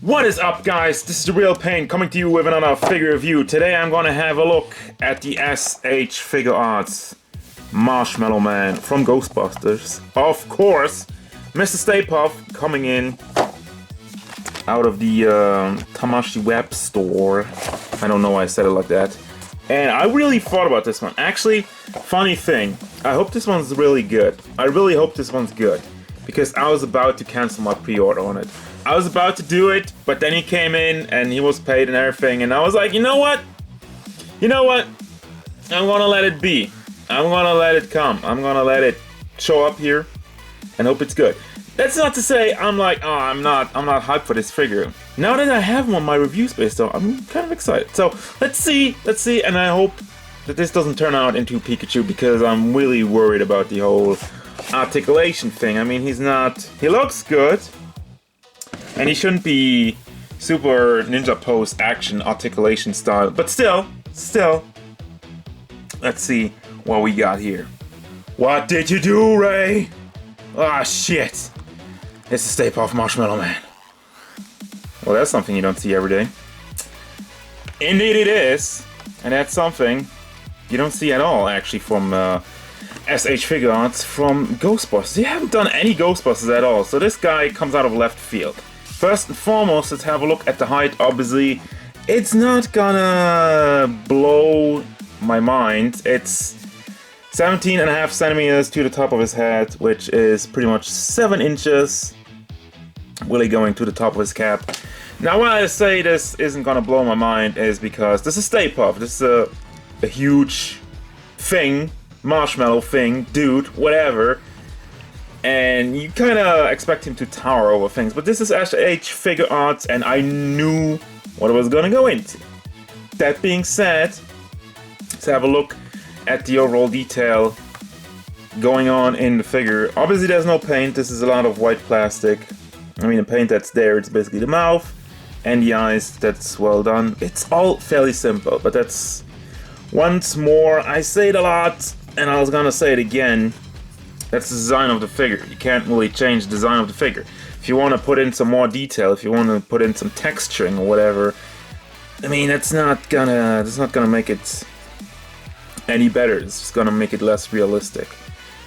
What is up, guys? This is the Real Payne coming to you with another figure review. Today I'm gonna have a look at the SH Figuarts Marshmallow Man from Ghostbusters. Of course, Mr. Stay Puft coming in out of the Tamashi web store. I don't know why I said it like that. And I really thought about this one. Actually, funny thing, I hope this one's really good. I really hope this one's good. Because I was about to cancel my pre-order on it. I was about to do it, but then he came in and he was paid and everything, and I was like, you know what? You know what? I'm gonna let it be. I'm gonna let it come. I'm gonna let it show up here and hope it's good. That's not to say I'm like, oh, I'm not hyped for this figure. Now that I have him on my review space though, I'm kind of excited. So let's see, and I hope that this doesn't turn out into Pikachu because I'm really worried about the whole articulation thing. I mean, he looks good. And he shouldn't be super ninja pose action articulation style. But still, let's see what we got here. What did you do, Ray? Ah, shit. It's the Stay Puft Marshmallow Man. Well, that's something you don't see every day. Indeed it is. And that's something you don't see at all, actually, from SH Figuarts from Ghostbusters. They haven't done any Ghostbusters at all, so this guy comes out of left field. First and foremost, let's have a look at the height. Obviously, it's not gonna blow my mind. It's 17.5 centimeters to the top of his head, which is pretty much 7 inches, really going to the top of his cap. Now, why I say this isn't gonna blow my mind is because this is Stay Puft. This is a huge thing, marshmallow thing, dude, whatever. And you kind of expect him to tower over things, but this is SH Figuarts, and I knew what I was going to go into. That being said, let's have a look at the overall detail going on in the figure. Obviously there's no paint, this is a lot of white plastic. I mean, the paint that's there, it's basically the mouth and the eyes. That's well done. It's all fairly simple, but that's, once more, I say it a lot, and I was gonna say it again, that's the design of the figure. You can't really change the design of the figure. If you want to put in some more detail, if you want to put in some texturing or whatever, I mean, that's not gonna make it any better. It's just gonna make it less realistic.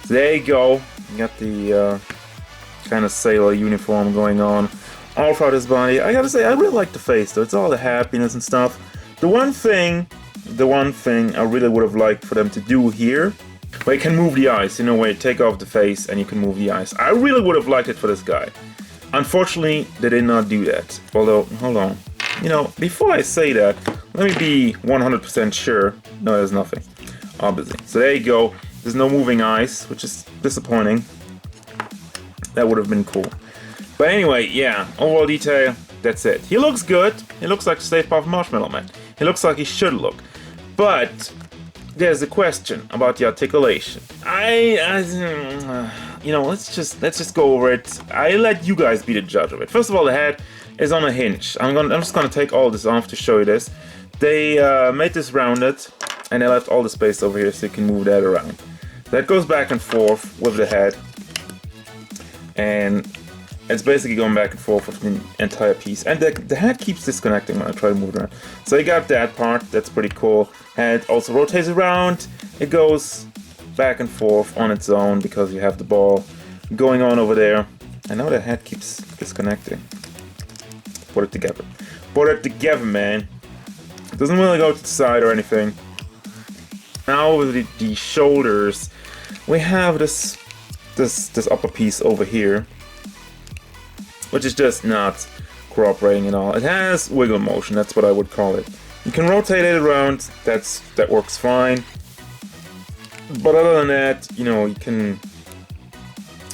So there you go. You got the kind of sailor uniform going on all throughout his body. I gotta say, I really like the face though. It's all the happiness and stuff. The one thing I really would have liked for them to do here, where you can move the eyes, you know, where you take off the face and you can move the eyes. I really would have liked it for this guy. Unfortunately, they did not do that. Although, hold on. You know, before I say that, let me be 100% sure. No, there's nothing, obviously. So there you go. There's no moving eyes, which is disappointing. That would have been cool. But anyway, yeah, overall detail, that's it. He looks good. He looks like the Stay Puft Marshmallow Man. He looks like he should look. But there's a question about the articulation. You know, let's just go over it. I let you guys be the judge of it. First of all, the head is on a hinge. I'm just gonna take all this off to show you this. They made this rounded, and they left all the space over here so you can move that around. That goes back and forth with the head, and it's basically going back and forth with the entire piece. And the head keeps disconnecting when I try to move it around. So you got that part, that's pretty cool. Head also rotates around. It goes back and forth on its own because you have the ball going on over there. And now the head keeps disconnecting. Put it together. Put it together, man. It doesn't really go to the side or anything. Now with the shoulders, we have this upper piece over here, which is just not cooperating at all. It has wiggle motion, that's what I would call it. You can rotate it around, that works fine. But other than that, you know, you can,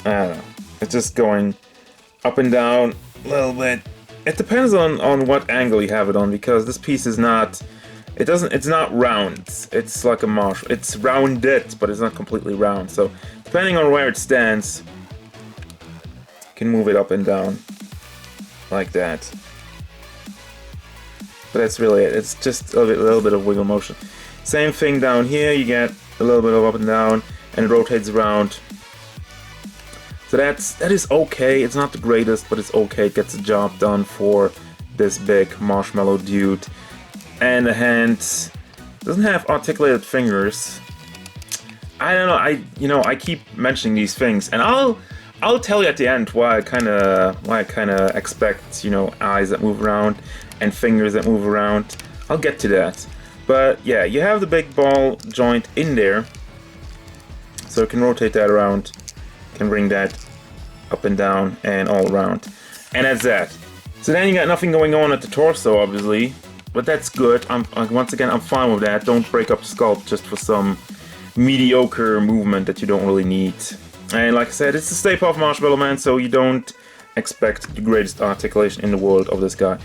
I don't know, it's just going up and down a little bit. It depends on what angle you have it on, because this piece is not, it's not round. It's like a marshmallow. It's rounded, but it's not completely round. So depending on where it stands, you can move it up and down like that. But that's really it. It's just a little bit of wiggle motion. Same thing down here. You get a little bit of up and down, and it rotates around. So that is okay. It's not the greatest, but it's okay. It gets the job done for this big marshmallow dude. And the hand doesn't have articulated fingers. I don't know. I keep mentioning these things, and I'll tell you at the end why I kind of expect, eyes that move around and fingers that move around. I'll get to that. But yeah, you have the big ball joint in there, so you can rotate that around, can bring that up and down and all around, and that's that. So then you got nothing going on at the torso, obviously, but that's good. Once again, I'm fine with that. Don't break up the sculpt just for some mediocre movement that you don't really need. And like I said, it's the Stay Puft Marshmallow Man, so you don't expect the greatest articulation in the world of this guy.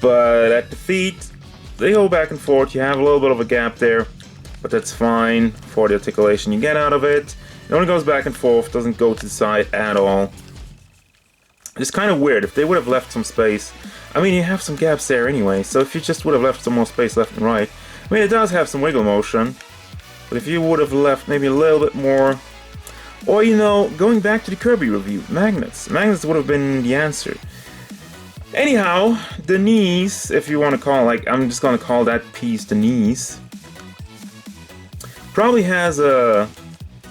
But at the feet, they go back and forth. You have a little bit of a gap there, but that's fine for the articulation you get out of it. It only goes back and forth, doesn't go to the side at all. It's kind of weird. If they would have left some space, I mean, you have some gaps there anyway, so if you just would have left some more space left and right, I mean, it does have some wiggle motion, but if you would have left maybe a little bit more, or going back to the Kirby review, magnets would have been the answer. Anyhow, the knees, if you want to call, I'm just going to call that piece the knees, probably has a,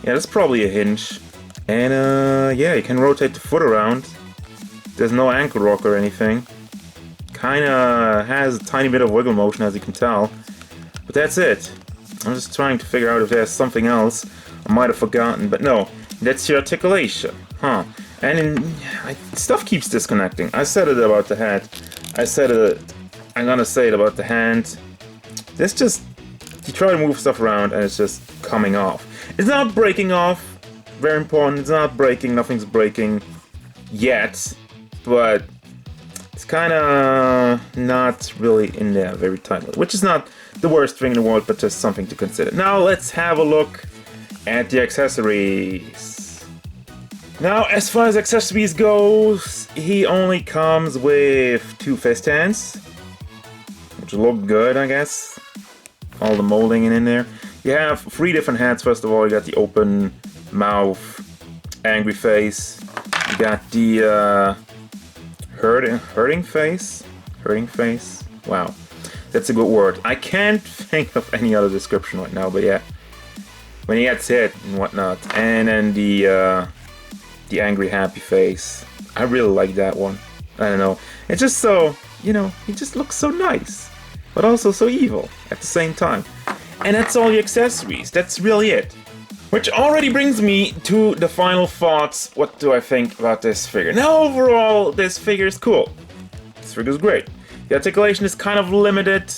that's probably a hinge, and yeah, you can rotate the foot around. There's no ankle rock or anything. Kinda has a tiny bit of wiggle motion, as you can tell, but that's it. I'm just trying to figure out if there's something else I might have forgotten, but no, that's your articulation, huh? And stuff keeps disconnecting. I said it about the head. I'm gonna say it about the hand. There's just, you try to move stuff around and it's just coming off. It's not breaking off, very important, it's not breaking, nothing's breaking yet, but it's kinda not really in there very tightly, which is not the worst thing in the world, but just something to consider. Now let's have a look at the accessories. Now, as far as accessories goes, he only comes with 2 fist hands, which look good, I guess. All the molding in there. You have 3 different hands. First of all, you got the open mouth, angry face. You got the hurting face. Wow, that's a good word. I can't think of any other description right now, but yeah, when he gets hit and whatnot. And then the angry happy face. I really like that one. I don't know. It's just so, he just looks so nice, but also so evil at the same time. And that's all the accessories. That's really it. Which already brings me to the final thoughts. What do I think about this figure? Now, overall, this figure is cool. This figure is great. The articulation is kind of limited,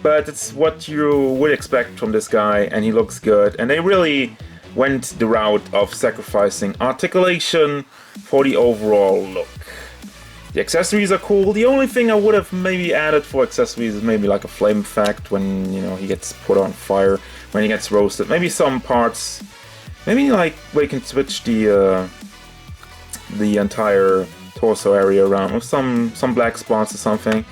but it's what you would expect from this guy, and he looks good. And they really went the route of sacrificing articulation for the overall look. The accessories are cool. The only thing I would have maybe added for accessories is maybe like a flame effect when, he gets put on fire, when he gets roasted. Maybe some parts, maybe like where you can switch the entire torso area around with some black spots or something.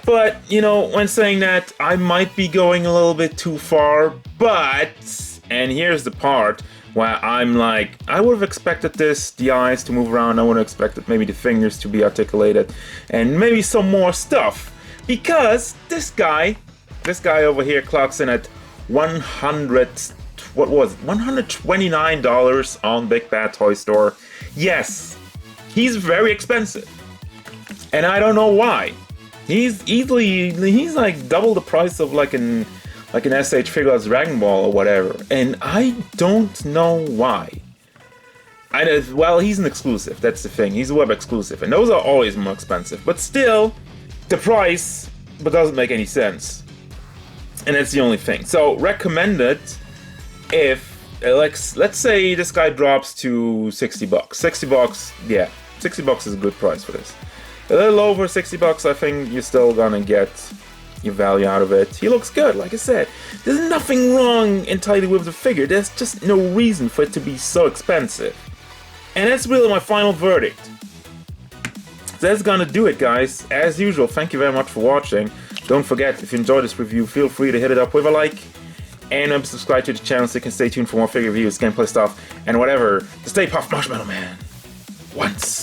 But, when saying that, I might be going a little bit too far, but, and here's the part where I'm like, I would have expected the eyes to move around, I would have expected maybe the fingers to be articulated, and maybe some more stuff. Because this guy over here clocks in at $129 on Big Bad Toy Store. Yes, he's very expensive. And I don't know why. He's like double the price of like an SH Figuarts Dragon Ball or whatever, and I don't know why. Well, he's an exclusive, that's the thing. He's a web exclusive, and those are always more expensive. But still, the price doesn't make any sense. And that's the only thing. So, recommended if, let's say this guy drops to $60. $60, yeah, $60 is a good price for this. A little over $60, I think you're still gonna get your value out of it. He looks good, like I said. There's nothing wrong entirely with the figure. There's just no reason for it to be so expensive. And that's really my final verdict. That's gonna do it, guys. As usual, thank you very much for watching. Don't forget, if you enjoyed this review, feel free to hit it up with a like. And subscribe to the channel so you can stay tuned for more figure reviews, gameplay stuff, and whatever. The Stay Puft Marshmallow Man. Once.